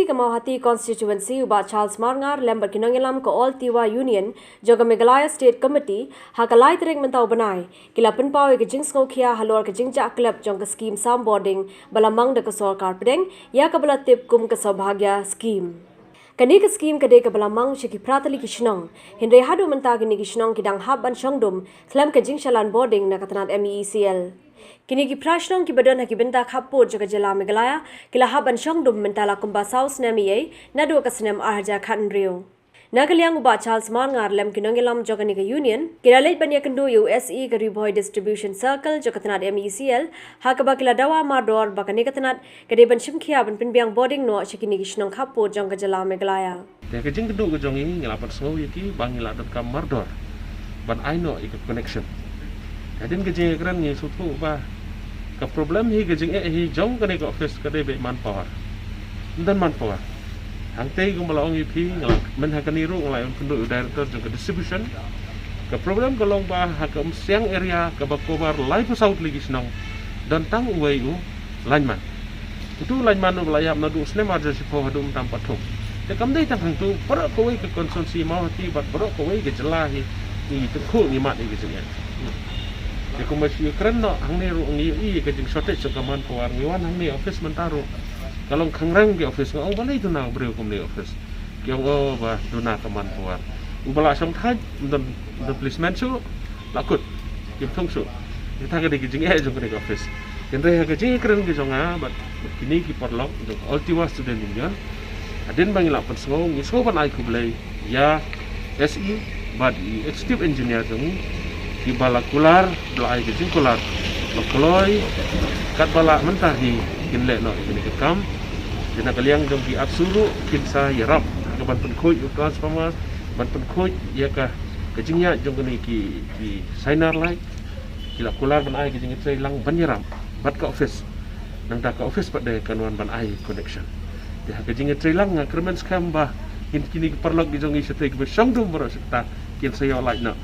MBC Kamauhati constituency uba Charles Marngar lembar kinangilam ko All Tiwa Union joga Meghalaya State Committee hakalai trek mentau banai kila penpau ke jing ngokhia halor ke jingja club jong ke scheme soundboarding balamang de ke sarkar pedeng ya ke bala tip kum ke saubhagya scheme kani ke scheme kade ke balamang shiki pratali kishnong hindre hadu menta kini kishnong kidang hab ban shongdum klam ke jing shalan boarding na katanat MECL kini ki prashnong ki badan haki benta khapur jaga jela Meghalaya kila haban shongdum mentala kumba saus namiye nadu kasnem arja khanrio nagaliang uba Charles Marngar lem kinongilam jogani ka union kila late banya kendu USE ka Riboy distribution circle jokatanat MECL hakaba kila dawa mador bakani katanat kade ban shimkhia ban pinbiang boarding no shikini kishnong khapur jong ka jela Meghalaya te kajing kendu ka jongi ngelapan sngo yaki bangila dot mardor ban aino ik connection kadin kajing kran ni sutu ba ka problem hi kajing hi jong kane ka office kade be manpower dan manpower hang tei ko malong ip ngalak men hakani ru ngalai kundu director jong distribution ka problem ko long ba hakam siang area ka ba komar live south lagi snong dan tang uai u lineman itu lineman u layap nadu sne marja si po hadum tam pathum te kam dei tang tu para ko wei ka konsumsi mau ti bat para ko wei ke jelahi ni tu khu ni mat ni kajing ya kumasi keren no hangni ru ngi I ke jing shortage ka man ko war ngiwan hangni office mentaro kalong khangrang ke office ngong balai tu na breu kum ni office kyong o ba duna ka man ko war ubala song thai dan placement su lakut kim thong su ta ka de jing jong ke office kendre ha ke jing keren ke jonga bat kini ki porlok jong ultima student union aden bangila pan sngo ngi so ban ai kublai ya SE bad executive engineer jong di bala kular belai ke kular lokoloi kat bala mentahi kinle no ini kekam dina kaliang dong di absolu kinsa yarap ke ban penkoi transformer ban penkoi ya ka kejingnya jong ki signer lai kila kular ban ai ke jing trai lang ban yaram bat ka office nang da ka office pat de kanwan ban ai connection dia ke jing trai lang kermen scam ba kini perlok di jong i setai ke besang dum bro sekta kin sayo lai no